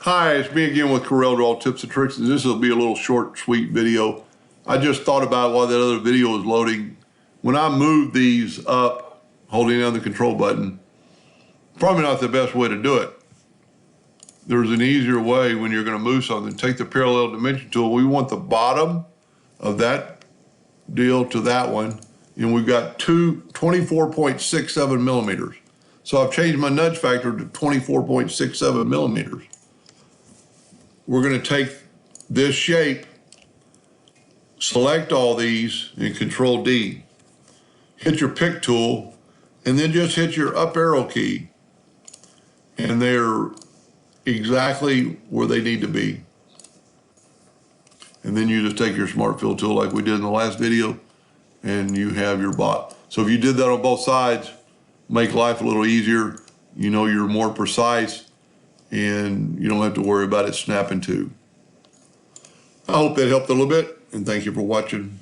Hi, it's me again with Corel Draw Tips and Tricks, and this will be a little short, sweet video. I just thought about while that other video was loading. When I move these up, holding down the control button, probably not the best way to do it. There's an easier way when you're going to move something. Take the parallel dimension tool. We want the bottom of that deal to that one, and we've got 24.67 millimeters. So I've changed my nudge factor to 24.67 millimeters. We're going to take this shape, select all these, and Control D. Hit your pick tool, and then just hit your up arrow key. And they're exactly where they need to be. And then you just take your Smart Fill tool like we did in the last video, and you have your bot. So if you did that on both sides, make life a little easier. You know, you're more precise, and you don't have to worry about it snapping too. I hope that helped a little bit, and thank you for watching.